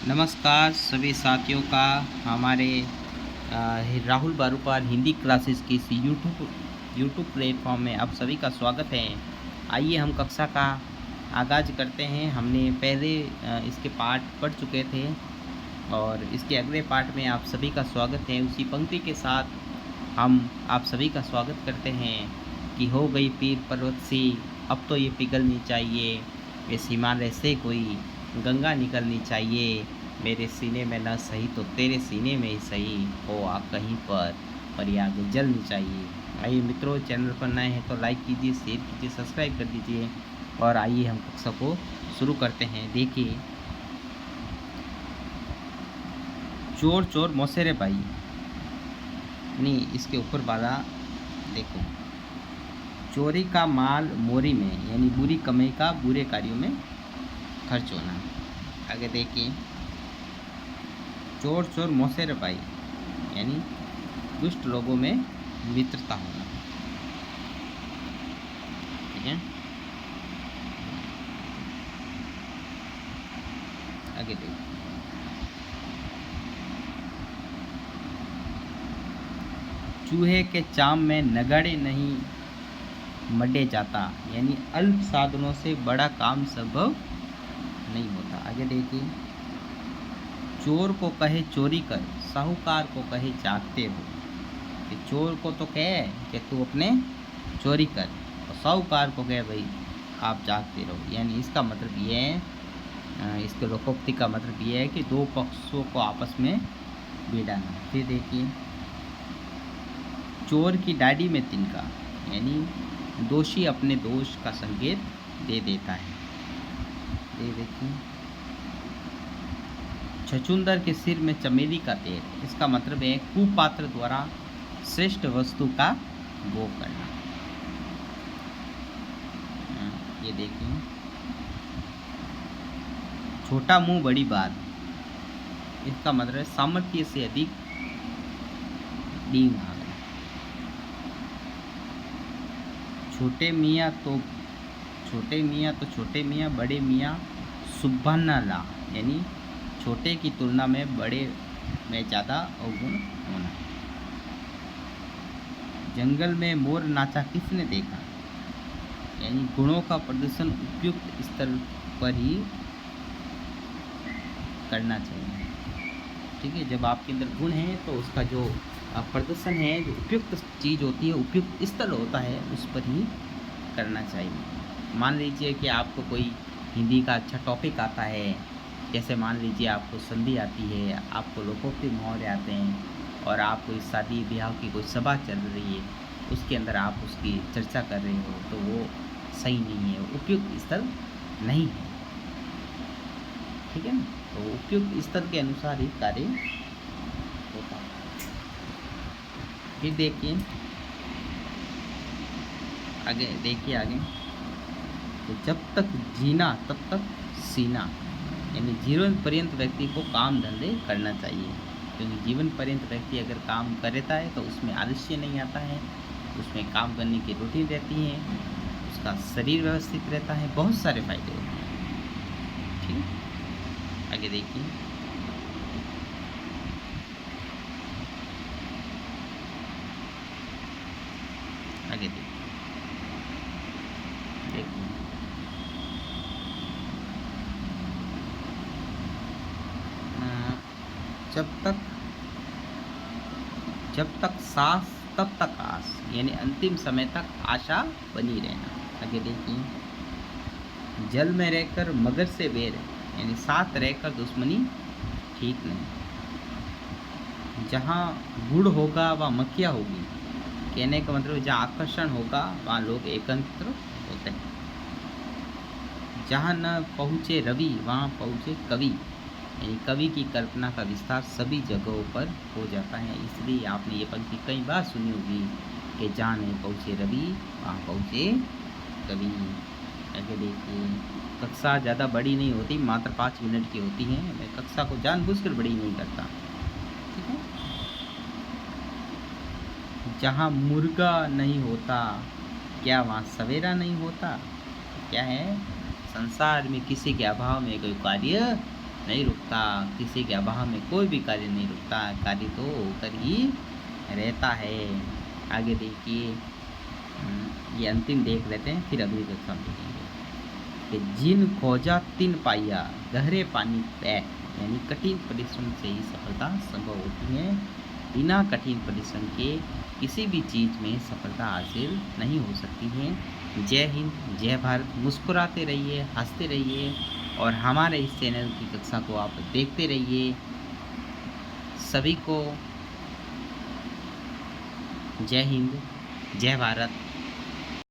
नमस्कार सभी साथियों का हमारे राहुल बारूपाल हिंदी क्लासेस की इस यूट्यूब प्लेटफॉर्म में आप सभी का स्वागत है। आइए हम कक्षा का आगाज़ करते हैं। हमने पहले इसके पाठ पढ़ चुके थे और इसके अगले पाठ में आप सभी का स्वागत है। उसी पंक्ति के साथ हम आप सभी का स्वागत करते हैं कि हो गई पीर पर्वत सी, अब तो ये पिघलनी चाहिए, इस हिमालय से कोई गंगा निकलनी चाहिए, मेरे सीने में न सही तो तेरे सीने में ही सही, हो आग कहीं पर ये आग जलनी चाहिए। आइए मित्रों, चैनल पर नए हैं तो लाइक कीजिए, शेयर कीजिए, सब्सक्राइब कर दीजिए और आइए हम कक्षा को शुरू करते हैं। देखिए, चोर चोर मौसेरे भाई, नहीं इसके ऊपर वाला देखो, चोरी का माल मोरी में, यानी बुरी कमाई का बुरे कार्यों में खर्च होना। आगे देखिए, चोर चोर मौसेरे भाई, यानी दुष्ट लोगों में मित्रता होना। ठीक है, आगे देखिए, चूहे के चाम में नगाड़े नहीं मडे जाता, यानी अल्प साधनों से बड़ा काम संभव नहीं होता। आगे देखिए, चोर को कहे चोरी कर, साहूकार को कहे जागते हो। कि चोर को तो कहे कि तू अपने चोरी कर, और साहूकार को कहे भाई आप जागते रहो। यानी इसका मतलब ये है, इसके लोकोक्ति का मतलब ये है कि दो पक्षों को आपस में भिड़ाना। फिर देखिए, चोर की डाढ़ी में तिनका, यानी दोषी अपने दोष का संकेत दे देता है। ये देखिए, छछूंदर के सिर में चमेली का तेल, इसका मतलब है कुपात्र द्वारा श्रेष्ठ वस्तु का भोग करना। ये देखिए, छोटा मुंह बड़ी बात, इसका मतलब है सामर्थ्य से अधिक डींग आ गई। छोटे मियाँ तो छोटे मियाँ, बड़े मियाँ सुबहाना ला, यानी छोटे की तुलना में बड़े में ज़्यादा अवगुण होना। जंगल में मोर नाचा किसने देखा, यानी गुणों का प्रदर्शन उपयुक्त स्तर पर ही करना चाहिए। ठीक है, जब आपके अंदर गुण है तो उसका जो प्रदर्शन है, जो उपयुक्त चीज़ होती है, उपयुक्त स्तर होता है, उस पर ही करना चाहिए। मान लीजिए कि आपको कोई हिंदी का अच्छा टॉपिक आता है, जैसे मान लीजिए आपको संधि आती है, आपको लोकोक्ति मुहावरे आते हैं, और आप कोई शादी ब्याह की कोई सभा चल रही है, उसके अंदर आप उसकी चर्चा कर रहे हो, तो वो सही नहीं है, उपयुक्त स्तर नहीं है। ठीक है ना, तो उपयुक्त स्तर के अनुसार ही कार्य होता है। फिर देखिए आगे, तो जब तक जीना तब तक सीना, यानी जीवन पर्यंत व्यक्ति को काम धंधे करना चाहिए, क्योंकि जीवन पर्यंत व्यक्ति अगर काम करता है तो उसमें आलस्य नहीं आता है, उसमें काम करने की रूटीन रहती है, उसका शरीर व्यवस्थित रहता है, बहुत सारे फायदे होते हैं। ठीक, आगे देखिए, आगे देखिए, जब तक सांस तब तक आस, यानी अंतिम समय तक आशा बनी रहना। आगे देखिए, जल में रहकर मगर से बैर, यानी साथ रहकर दुश्मनी ठीक नहीं। जहाँ गुड़ होगा वहाँ मक्खियाँ होगी, कहने का मतलब जहाँ आकर्षण होगा वहाँ लोग एकत्र होते हैं। जहाँ न पहुँचे रवि वहाँ पहुँचे कवि, यानी कवि की कल्पना का विस्तार सभी जगहों पर हो जाता है। इसलिए आपने ये पंक्ति कई बार सुनी होगी कि जहाँ नहीं पहुँचे रवि वहाँ पहुँचे कवि। आगे देखिए, कक्षा ज़्यादा बड़ी नहीं होती, मात्र 5 मिनट की होती है। मैं कक्षा को जानबूझकर बड़ी नहीं करता। ठीक है, जहाँ मुर्गा नहीं होता क्या वहाँ सवेरा नहीं होता। क्या है, संसार में किसी के अभाव में कोई कार्य नहीं रुकता, किसी के अभाव में कोई भी कार्य नहीं रुकता, कार्य तो होकर ही रहता है। आगे देखिए, ये अंतिम देख लेते हैं, फिर अगली कक्षा में देखेंगे कि जिन खोजा तिन पाया, गहरे पानी पे, यानी कठिन परिश्रम से ही सफलता संभव होती है। बिना कठिन परिश्रम के किसी भी चीज़ में सफलता हासिल नहीं हो सकती है। जय हिंद, जय भारत। मुस्कुराते रहिए, हंसते रहिए और हमारे इस चैनल की कक्षा को आप देखते रहिए। सभी को जय हिंद, जय भारत।